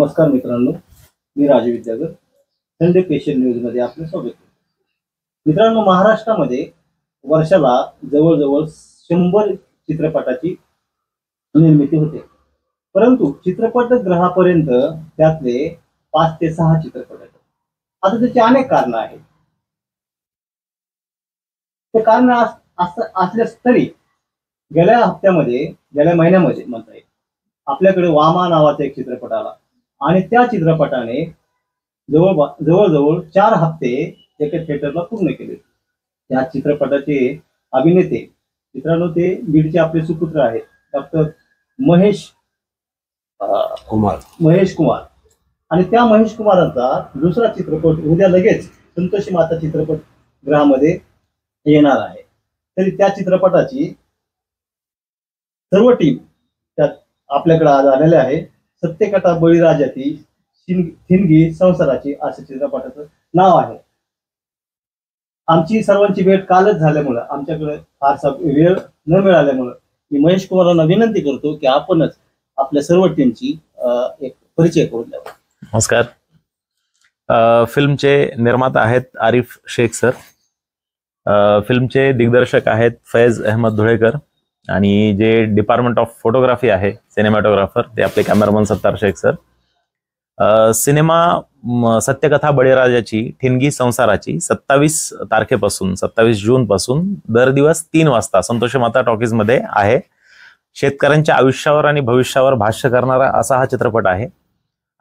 नमस्कार मित्रांनो, मी Raju विद्यागर. Sunday patient न्यूजमध्ये आपले स्वागत. मित्रांनो, महाराष्ट्रामध्ये वर्षाला जवळजवळ 100 चित्रपटाची निर्मिती होते, परंतु चित्रपटगृहापर्यंत त्यातले 5 ते 6 चित्रपट आहेत. आता त्याची अनेक कारणं आहेत. ते कारण असल्यास तरी गेल्या महिन्यामध्ये म्हणता येईल, आपल्याकडे वामा नावाचा एक चित्रपट आला आणि त्या चित्रपटाने जवळजवळ 4 हप्ते एका थिएटरला पूर्ण केले. त्या चित्रपटाचे अभिनेते मित्रांनो, ते बीडचे आपले सुपुत्र आहेत, डॉक्टर महेश कुमार. आणि त्या महेश कुमारांचा दुसरा चित्रपट उद्या लगेच संतोषी माता चित्रपटगृहामध्ये येणार आहे. तरी त्या चित्रपटाची सर्व टीम त्यात आपल्याकडे आज आलेले आहे. सत्यकथा बळीराजाची ठिणगी संसाराची असं चित्रपटाचं नाव आहे. आमची सर्वांची भेट कालच झाल्यामुळं आमच्याकडे फारसा वेळ न मिळाल्यामुळं मी महेश कुमारांना विनंती करतो की आपणच आपल्या सर्व टीमची एक परिचय करून द्यावा. नमस्कार. फिल्मचे निर्माता आहेत आरिफ शेख सर. फिल्मचे दिग्दर्शक आहेत फैज अहमद धुळेकर आणि जे डिपार्टमेंट ऑफ फोटोग्राफी आहे सिनेमॅटोग्राफर ते आपले cameraman Sattar Shaikh sir. Cinema सत्यकथा बळीराजाची ठिणगी संसाराची 27 तारखेपासून 27 जून पासून दर दिवस 3 वाजता संतोषी माता टॉकीज मध्ये आहे. शेतकऱ्यांच्या आयुष्यावर आणि भविष्यावर भाष्य करणारा असा हा चित्रपट आहे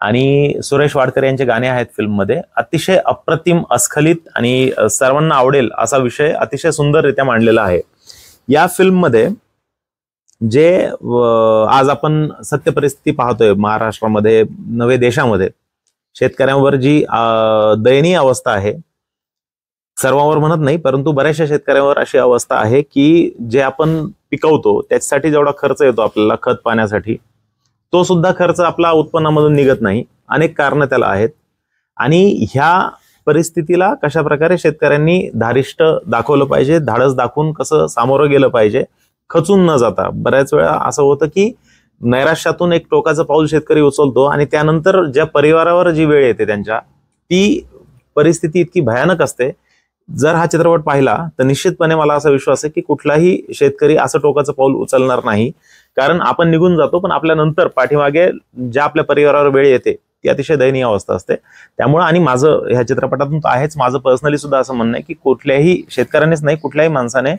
आणि सुरेश वाडकर यांचे गाणे आहेत फिल्ममध्ये. अतिशय अप्रतिम, अस्खलित आणि सर्वांना आवडेल असा विषय अतिशय सुंदररित्या मांडलेला आहे. या फिल्ममध्ये जे आज आपण सत्य परिस्थिती पाहतोय महाराष्ट्रामध्ये नव्हे देशामध्ये, शेतकऱ्यांवर जी दयनीय अवस्था आहे, सर्वांवर म्हणत नाही परंतु बऱ्याचशा शेतकऱ्यांवर अशी अवस्था आहे की जे आपण पिकवतो त्याच्यासाठी जेवढा खर्च येतो आपल्याला खत पाण्यासाठी, तो सुद्धा खर्च आपला उत्पन्नामधून निघत नाही. अनेक कारणं त्याला आहेत आणि ह्या परिस्थितीला कशा प्रकारे शेतकऱ्यांनी धारिष्ट दाखवलं पाहिजे, धाडस दाखवून कसं सामोरं गेलं पाहिजे, खचून न जाता. बऱ्याच वेळा असं होतं की नैराश्यातून एक टोकाचं पाऊल शेतकरी उचलतो आणि त्यानंतर ज्या परिवारावर जी वेळ येते त्यांच्या, ती परिस्थिती इतकी भयानक असते. जर हा चित्रपट पाहिला तर निश्चितपणे मला असा विश्वास आहे की कुठलाही शेतकरी असं टोकाचं पाऊल उचलणार नाही. कारण आपण निघून जातो पण आपल्यानंतर पाठीमागे ज्या आपल्या परिवारावर वेळ येते ती अतिशय दयनीय अवस्था असते. त्यामुळे आणि माझं ह्या चित्रपटातून आहेच, माझं पर्सनली सुद्धा असं म्हणणं आहे की कुठल्याही शेतकऱ्यानेच नाही, कुठल्याही माणसाने,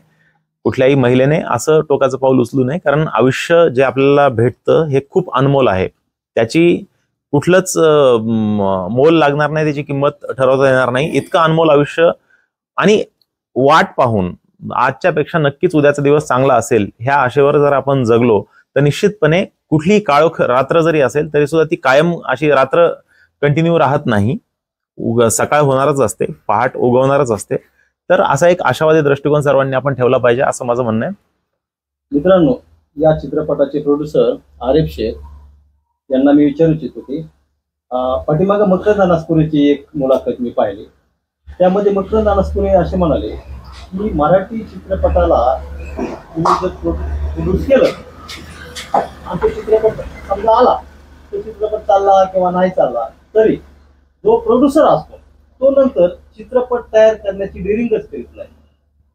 कुठल्याही महिलेने असं टोकाचं पाऊल उचलू नये. कारण आयुष्य जे आपल्याला भेटतं हे खूप अनमोल आहे. त्याची कुठलंच मोल लागणार नाही, त्याची किंमत ठरवता येणार नाही. इतकं अनमोल आयुष्य आणि वाट पाहून आजच्या पेक्षा नक्कीच उद्याचा दिवस चांगला असेल ह्या आशेवर जर आपण जगलो तर निश्चितपणे कुठलीही काळोख रात्र जरी असेल तरी सुद्धा ती कायम अशी रात्र कंटिन्यू राहत नाही. सकाळ होणारच असते, पहाट उगवणारच असते. तर असा एक आशावादी दृष्टिकोन सर्वांनी आपण ठेवला पाहिजे असं माझं म्हणणं आहे. मित्रांनो, या चित्रपटाचे प्रोड्युसर आरिफ शेख यांना मी विचारू इच्छितो की पाठीमागे मकरंद अनासपुरेची एक मुलाखत मी पाहिली. त्यामध्ये मकरंद अनासपुरे असे म्हणाले की मराठी चित्रपटाला तुम्ही जर प्रोड्यूस केलं आणि तो चित्रपट समजा आला, तो चित्रपट चालला किंवा नाही चालला तरी जो प्रोड्युसर असतो तो नंतर चित्रपट तयार करण्याची डेअरिंगच करीत नाही.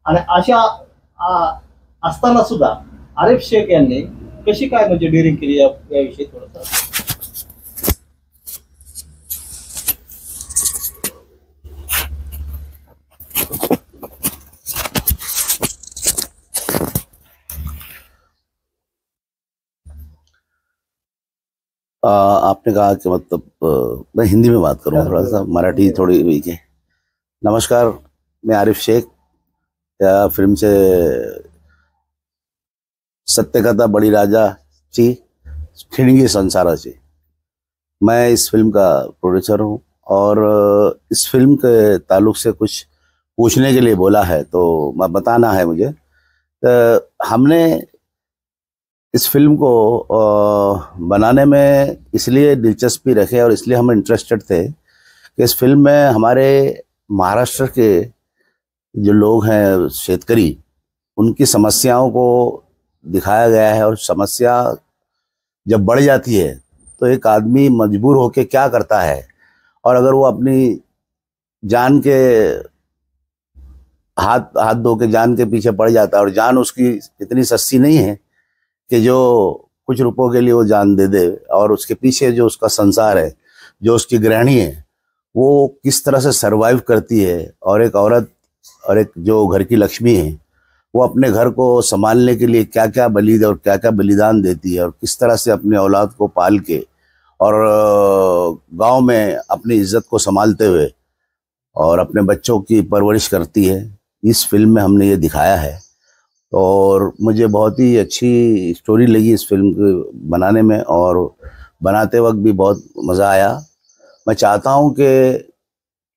आणि अशा असताना सुद्धा आरिफ शेख यांनी कशी काय म्हणजे डेअरिंग केली याविषयी थोडंसं. आपने कहा कि मतलब मैं हिंदी में बात करूँगा, थोड़ा सा मराठी थोड़ी वीक है. नमस्कार, मैं आरिफ शेख. या फिल्म से सत्यकथा बळीराजाची ठिणगी संसाराची, मैं इस फिल्म का प्रोड्यूसर हूँ और इस फिल्म के ताल्लुक से कुछ पूछने के लिए बोला है तो बताना है मुझे. हमने इस फिल्म को बनाने में इसलिए दिलचस्पी रखे और इसलिए हम इंटरेस्टेड थे कि इस फिल्म में हमारे महाराष्ट्र के जो लोग हैं शेतकरी, उनकी समस्याओं को दिखाया गया है. और समस्या जब बढ़ जाती है तो एक आदमी मजबूर होके क्या करता है, और अगर वो अपनी जान के हाथ हाथ धो के जान के पीछे पड़ जाता है, और जान उसकी इतनी सस्ती नहीं है कि जो कुछ रुपयों के लिए वो जान दे दे, और उसके पीछे जो उसका संसार है, जो उसकी गृहिणी है, वो किस तरह से सरवाइव करती है, और एक औरत और एक जो घर की लक्ष्मी है वो अपने घर को संभालने के लिए क्या क्या बलिदान देती है, और किस तरह से अपने औलाद को पाल के और गांव में अपनी इज्जत को संभालते हुए और अपने बच्चों की परवरिश करती है। इस फिल्म में हमने ये दिखाया है, और मुझे बहुत ही अच्छी स्टोरी लगी इस फिल्म को बनाने में, और बनाते वक्त भी बहुत मज़ा आया। मैं चाहता हूँ कि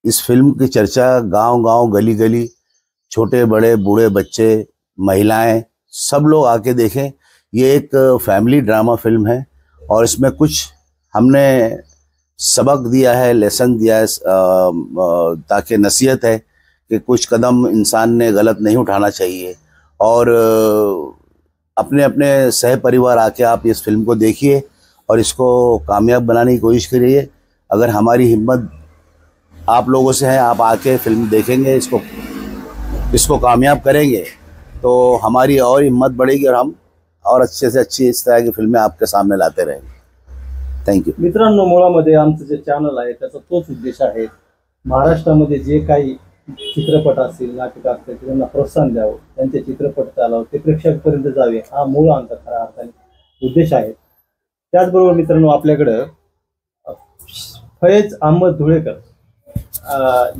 इस फिल्म की चर्चा गांव-गांव, गली-गली, छोटे बड़े बूढ़े बच्चे, महिलाएं, सब लोग आके देखें। ये एक फैमिली ड्रामा फिल्म है, और इसमें कुछ हमने सबक दिया है, लेसन दिया है, ताकि नसीहत है कि कुछ कदम इंसान ने गलत नहीं उठाना चाहिए। और अपने अपने सह परिवार आके आप इस फिल्म को देखिए और इसको कामयाब बनाने की कोशिश करिए। अगर हमारी हिम्मत आप लोगों से है, आप आके फिल्म देखेंगे, इसको कामयाब करेंगे, तो हमारी और हिम्मत बढ़ेगी, और हम और अच्छे से अच्छी इस तरह की फिल्में आपके सामने लाते रहेंगे। थँक्यू। मित्रांनो, मुळामध्ये आमचं जे चॅनल आहे त्याचा तोच उद्देश आहे, महाराष्ट्रामध्ये जे काही चित्रपट असतील, नाटक असतील, त्यांना प्रोत्साहन द्यावं, त्यांचे चित्रपट चालावं, ते प्रेक्षकांपर्यंत जावे, हा मूळ आमचा खऱ्या अर्थाने उद्देश आहे। त्याचबरोबर मित्रांनो, आपल्याकडं फैज अहमद धुळेकर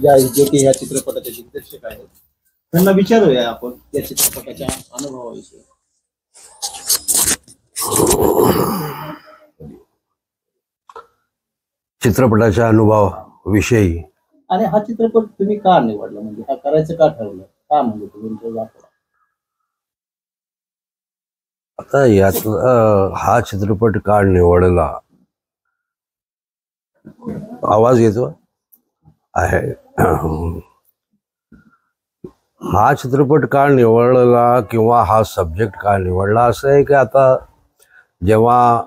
या जे की या चित्रपटाचे दिग्दर्शक आहेत, त्यांना विचारूया आपण या चित्रपटाच्या अनुभवाविषयी। चित्रपटाच्या अनुभवाविषयी आणि हा चित्रपट तुम्ही का निवडला, म्हणजे हा करायचं का ठरवलं, का म्हणजे तुम्ही दाखवा? आता यात हा चित्रपट का निवडला, आवाज येतो आहे, हा चित्रपट का निवडला किंवा हा सब्जेक्ट का निवडला, असं आहे की आता जेव्हा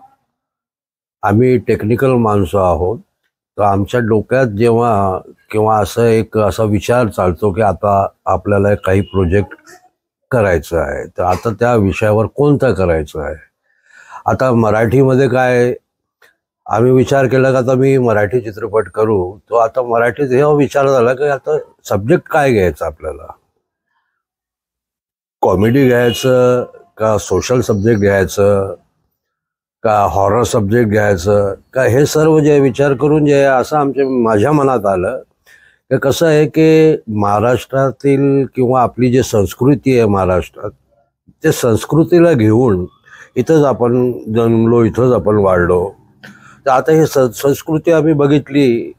आम्ही टेक्निकल माणसं आहोत, तर आमच्या डोक्यात जेव्हा किंवा असा विचार चालतो की आता आपल्याला काही प्रोजेक्ट करायचं आहे, तर आता त्या विषयावर कोणता करायचा आहे। आता मराठीमध्ये काय आम्ही विचार केला की आता मी मराठी चित्रपट करू, तो आता मराठीत हे विचार झाला की आता सब्जेक्ट काय घ्यायचं, आपल्याला कॉमेडी घ्यायचं का सोशल सब्जेक्ट घ्यायचं का हॉरर सब्जेक्ट घ्यायचं का, हे सर्व जे विचार करून जे असं माझ्या मनात आलं की कसं आहे की महाराष्ट्रातील किंवा आपली जी संस्कृती आहे महाराष्ट्रात, ते संस्कृतीला घेऊन इथंच आपण जन्मलो, इथंच आपण वाढलो, तर आता ही संस्कृती आम्ही बघितली,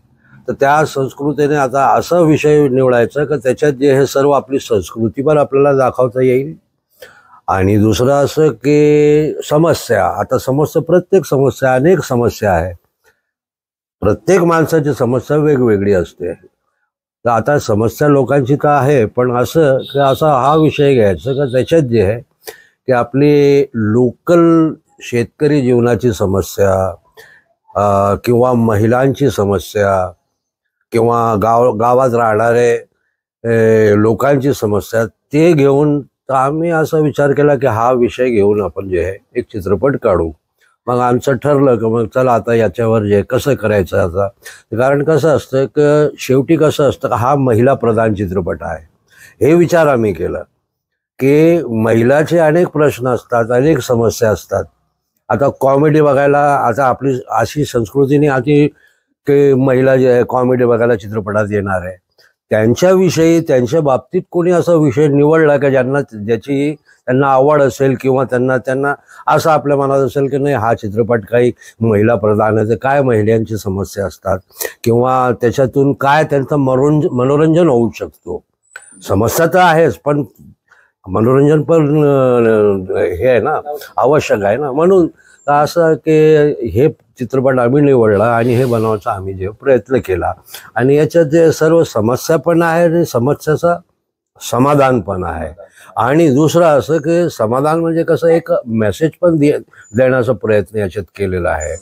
तर त्या संस्कृतीने आता असा विषय निवडायचा की त्याच्यात जे हे सर्व आपली संस्कृती पण आपल्याला दाखवता येईल। आणि दुसरं असं की समस्या, आता प्रत्येक समस्या, अनेक समस्या आहे, प्रत्येक माणसाची समस्या वेगवेगळी असते, तर आता समस्या लोकांची तर आहे, पण असा हा विषय घ्यायचा का त्याच्यात जे आहे की आपली लोकल शेतकरी जीवनाची समस्या किंवा महिलांची समस्या किंवा गावात राहणारे लोकांची समस्या, ते घेऊन तर आम्ही असा विचार केला की हा विषय घेऊन आपण जे आहे एक चित्रपट काढू। मग आमचं ठरलं की मग चला आता याच्यावर जे कसं करायचं, आता कारण कसं असतं की शेवटी कसं असतं का हा महिला प्रधान चित्रपट आहे, हे विचार आम्ही केलं की महिलाचे अनेक प्रश्न असतात, अनेक समस्या असतात। आता कॉमेडी बघायला, आता आपली अशी संस्कृतीने आधी की महिला जे आहे कॉमेडी बघायला चित्रपटात येणार आहे, त्यांच्याविषयी त्यांच्या बाबतीत कोणी असा विषय निवडला की ज्याची त्यांना आवड असेल किंवा त्यांना असं आपल्या मनात असेल की नाही हा चित्रपट काही महिला प्रधान आहे, काय महिलांची समस्या असतात किंवा त्याच्यातून काय त्यांचं मनोरंजन होऊ शकतो। समस्या तर आहेच, पण मनोरंजन पण हे आहे ना, आवश्यक आहे ना, म्हणून असं की हे चित्रपट आम्ही निवडला आणि हे बनवायचा आम्ही जे प्रयत्न केला, आणि याच्यात जे सर्व समस्या पण आहे आणि समस्याचा समाधान पण आहे. आणि दुसरं असं की समाधान म्हणजे कसं एक मेसेज पण देण्याचा प्रयत्न याच्यात केलेला आहे.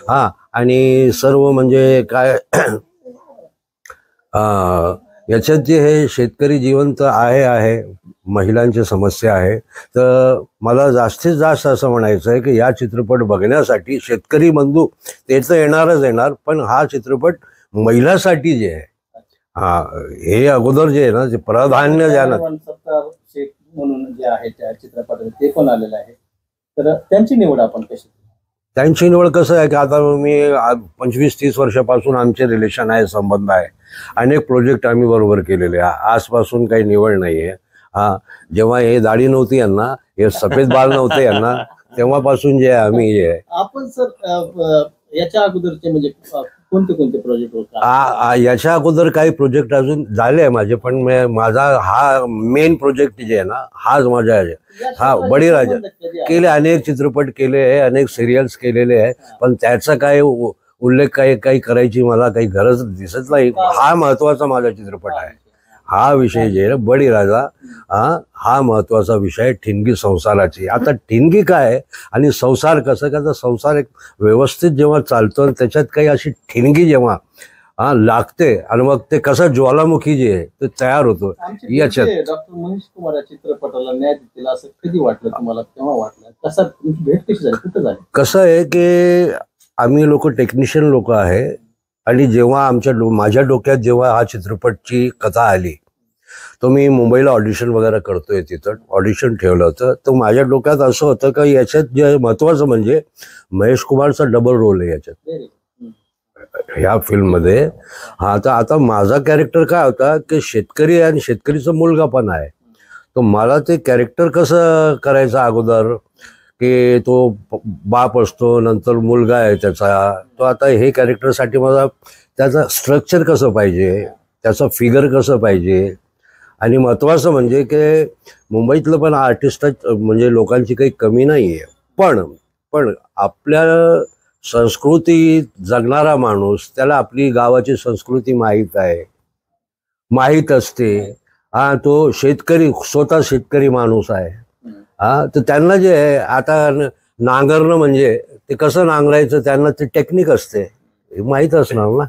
हा, आणि सर्व म्हणजे काय याच्यात जे हे शेतकरी जीवन तर आहे, महिलांची समस्या आहे. तर मला जास्तीत जास्त असं म्हणायचं आहे की या चित्रपट बघण्यासाठी शेतकरी बंधू ते तर येणार, पण हा चित्रपट महिलांसाठी जे आहे, हा, हे अगोदर जे आहे ना, ते प्राधान्य द्यायला. सत्तार शेख म्हणून जे आहे त्या चित्रपटात ते पण आलेले आहे, तर त्यांची निवड आपण कशी? त्यांची निवड कसं आहे की आता मी 25-30 वर्षापासून आमचे रिलेशन आहे, संबंध आहे. अनेक प्रोजेक्ट आम्ही बरोबर केलेले आहे. आजपासून काही निवड नाही आहे. हा, जेव्हा हे दाढी नव्हती यांना, हे सफेद बाल नव्हते यांना, तेव्हापासून जे आम्ही जे आहे. आपण सर याच्या अगोदरचे म्हणजे कोणते प्रोजेक्ट होते? याच्या अगोदर काही प्रोजेक्ट अजून झाले आहे माझे, पण माझा हा मेन प्रोजेक्ट जे आहे ना, हाच माझा आहे. हा, बळीराजा केले, अनेक चित्रपट केले आहे, अनेक सिरियल्स केलेले आहे, पण त्याचा काय उल्लेख काही करायची मला काही गरज दिसत नाही. हा महत्वाचा माझा चित्रपट आहे. हा विषय जे आहे बळीराजा, हा महत्वाचा विषय ठिणगी संसाराची. आता ठिणगी काय आणि संसार कसं, का संसार एक व्यवस्थित जेव्हा चालतो त्याच्यात काही अशी ठिणगी जेव्हा लागते आणि मग ते कसं ज्वालामुखी जे आहे ते तयार होतो याच्यात. डॉक्टर महेश कुमार या चित्रपटाला न्याय देतील असं कधी वाटलं तुम्हाला? तेव्हा वाटलं कसं? भेट कशी झाली, कुठं झाली? कसं आहे की आम्ही लोक टेक्निशियन लोक आहे, आणि जेव्हा माझ्या डोक्यात जेव्हा हा चित्रपटची कथा आली, तो मी मुंबईला ऑडिशन वगैरे करतोय, तिथं ऑडिशन ठेवलं होतं. तर माझ्या डोक्यात असं होतं की याच्यात जे महत्वाचं म्हणजे महेश कुमारचा डबल रोल आहे याच्यात, ह्या फिल्ममध्ये. हा, तर आता माझा कॅरेक्टर काय होता की शेतकरी आहे आणि शेतकरीचा मुलगा पण आहे. तर मला ते कॅरेक्टर कसं करायचं अगोदर की तो बाप असतो, नंतर मुलगा आहे त्याचा. तो आता हे कॅरेक्टरसाठी मला त्याचं स्ट्रक्चर कसं पाहिजे, त्याचं फिगर कसं पाहिजे, आणि महत्त्वाचं म्हणजे की मुंबईतलं पण आर्टिस्ट म्हणजे लोकांची काही कमी नाही आहे, पण आपल्या संस्कृती जगणारा माणूस, त्याला आपली गावाची संस्कृती माहीत असते. हा, तो शेतकरी, स्वतः शेतकरी माणूस आहे. हा, तर त्यांना जे आहे आता नांगरणं म्हणजे ते कसं नांगरायचं, त्यांना ते टेक्निक असते, माहीत असणार ना.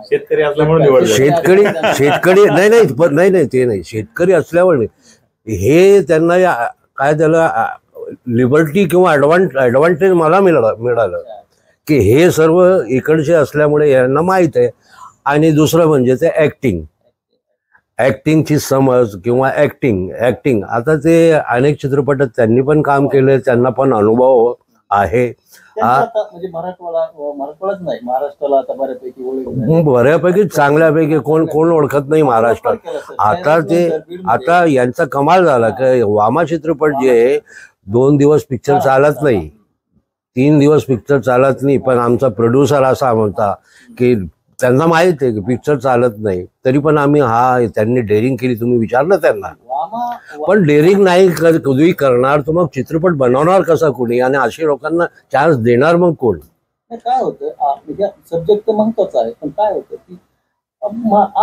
शेतकरी असल्यामुळे नाही ते नाही, शेतकरी असल्यावर हे त्यांना काय त्याला लिबर्टी किंवा ऍडव्हान्टेज मला मिळालं की हे सर्व इकडचे असल्यामुळे यांना माहीत आहे. आणि दुसरं म्हणजे ते ऍक्टिंगची समज किंवा ऍक्टिंग आता ते अनेक चित्रपटात त्यांनी पण काम केलं, त्यांना पण अनुभव आहे. म्हणजे मराठवाडाच नाही, महाराष्ट्राला आता बऱ्यापैकी चांगल्यापैकी कोण ओळखत नाही महाराष्ट्रात. आता यांचा कमाल झाला की वामा चित्रपट जे आहे 2 दिवस पिक्चर चालत नाही, 3 दिवस पिक्चर चालत नाही, पण आमचा प्रोड्युसर असा म्हणता की त्यांना माहित आहे की पिक्चर चालत नाही, तरी पण आम्ही त्यांनी डेअरिंग केली. तुम्ही विचारलं त्यांना, पण डेअरिंग नाही कधी करणार तर मग चित्रपट बनवणार कसा कोणी, आणि अशा लोकांना चान्स देणार मग कोण? काय होतं म्हणजे सब्जेक्ट तर महत्वाचा आहे, पण काय होतं की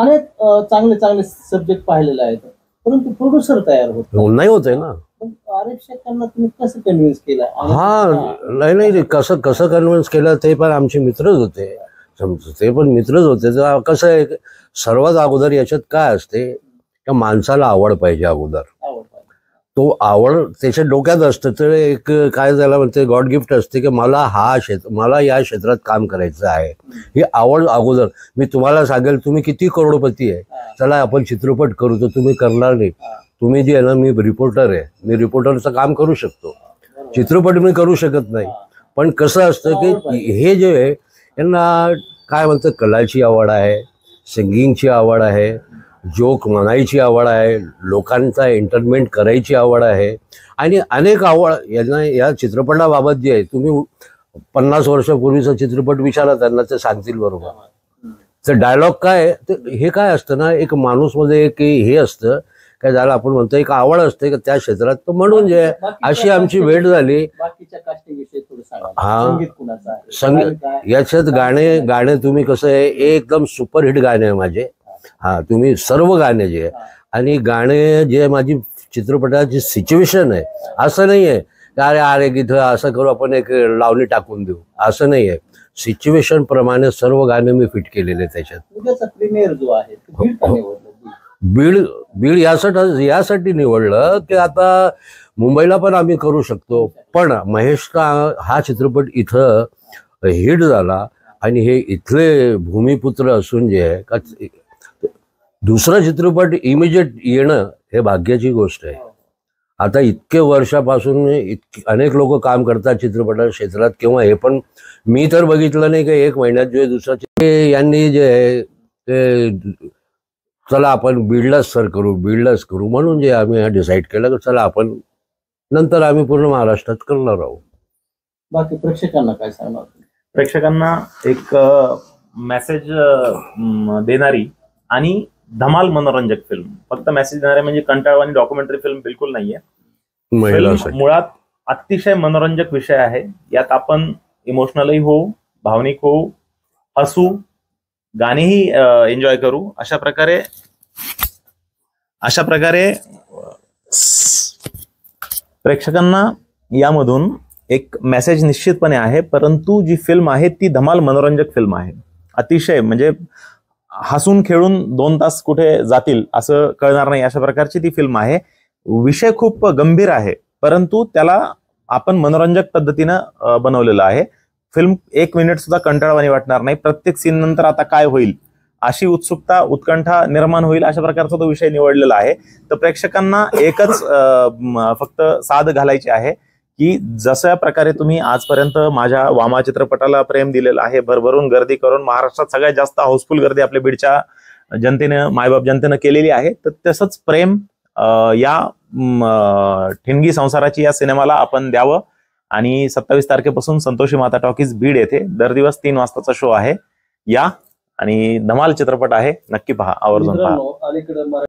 अनेक चांगले सब्जेक्ट पाहिलेले आहेत, परंतु प्रोड्युसर तयार नाही होते ना. आरिफ शेखांना तुम्ही कसं कन्व्हिन्स केलं? हा, नाही कसं कन्व्हिन्स केलं ते पण आमचे मित्रच होते, तर कसं आहे सर्वात अगोदर याच्यात काय असते त्या माणसाला आवड पाहिजे अगोदर. तो आवड त्याच्या डोक्यात असतं, तर एक काय झालं म्हणते गॉड गिफ्ट असते की मला या क्षेत्रात काम करायचं आहे, ही आवड अगोदर. मी तुम्हाला सांगेल तुम्ही किती करोडपती आहे, चला आपण चित्रपट करू, तर तुम्ही करणार नाही. तुम्ही जे आहे ना, मी रिपोर्टर आहे, मी रिपोर्टरचं काम करू शकतो, चित्रपट मी करू शकत नाही. पण कसं असतं की हे जे आहे यांना काय म्हणतं, कलाची आवड आहे, सिंगिंगची आवड आहे, जोक म्हणायची आवड आहे, लोकांचा एंटरटेनमेंट करायची आवड आहे, आणि अनेक आवड यांना. या चित्रपटाबाबत जे आहे तुम्ही 50 वर्षापूर्वीचा चित्रपट विचारा त्यांना, ते सांगतील बरोबर. तर डायलॉग काय, तर हे काय असतं ना, एक माणूसमध्ये एक हे असतं काय झालं, आपण म्हणतो एक आवड असते का त्या क्षेत्रात, तर म्हणून जे अशी आमची भेट झाली. हा, संगीत याच्यात गाणे तुम्ही कसं आहे एकदम सुपरहिट गाणे आहे माझे. हा, तुम्ही सर्व गाणे जे आहे आणि गाणे जे माझी चित्रपटाची सिच्युएशन आहे, असं नाही आहे की अरे अरे इथं असं करू आपण एक लावणी टाकून देऊ, असं नाही आहे. सिच्युएशन प्रमाणे सर्व गाणे मी फिट केलेले त्याच्यात. उद्याचा प्रीमियर जो आहे तो बीड का निवडलं? बीड बीड यासाठी निवडलं की आता मुंबईला पण आम्ही करू शकतो, पण महेशचा हा चित्रपट इथं हिट झाला आणि हे इथले भूमिपुत्र असून जे आहे का दुसरा चित्रपट इमिजिएट येणं हे भाग्याची गोष्ट आहे. आता इतके वर्षापासून अनेक लोक काम करतात चित्रपटा क्षेत्रात, किंवा हे पण मी तर बघितलं नाही की 1 महिन्यात जो दुसरा यांनी जे आहे ते चला आपण बीडलाच बीडलाच करू म्हणून जे आम्ही डिसाईड केलं की चला आपण नंतर आम्ही पूर्ण महाराष्ट्रात करणार आहोत. बाकी प्रेक्षकांना काय सांगणार? प्रेक्षकांना एक मेसेज देणारी आणि धमाल मनोरंजक फिल्म, फक्त मेसेज देणारे म्हणजे कंटाळवाणी डॉक्युमेंटरी फिल्म बिलकुल नाहीये. फिल्म मुळात अतिशय मनोरंजक विषय आहे. यात आपण इमोशनलही होऊ, भावनिक होऊ, हसू, गाणेही एन्जॉय करू. अशा प्रकारे प्रेक्षकांना यामधून एक मेसेज निश्चितपणे आहे, परंतु जी फिल्म आहे ती धमाल मनोरंजक फिल्म आहे. अतिशय म्हणजे हसून खेळून 2 तास कुठे जातील असं कळणार नाही अशा प्रकारची ती फिल्म आहे. विषय खूप गंभीर आहे, परंतु त्याला आपण मनोरंजक पद्धतीनं बनवलेलं आहे. फिल्म 1 मिनिट सुद्धा कंटाळवाणी वाटणार नाही. प्रत्येक सीन नंतर आता काय होईल अशी उत्सुकता, उत्कंठा निर्माण होईल अशा प्रकारचा तो विषय निवडलेला आहे. तर प्रेक्षकांना एकच फक्त साद घालायची आहे की जशा प्रकारे तुम्ही आजपर्यंत माझ्या वामा चित्रपटाला प्रेम दिलेलं आहे, भरभरून गर्दी करून, महाराष्ट्रात सगळ्यात जास्त हाऊसफुल गर्दी आपल्या बीडच्या जनतेनं, मायबाप जनतेनं केलेली आहे, तर तसंच प्रेम या ठिणगी संसाराची या सिनेमाला आपण द्यावं. आणि 27 तारखेपासून संतोषी माता टॉकीज बीड येथे दर दिवस 3 वाजताचा शो आहे. या आणि धमाल चित्रपट आहे, नक्की पहा, आवर्जून पहा. अलीकडे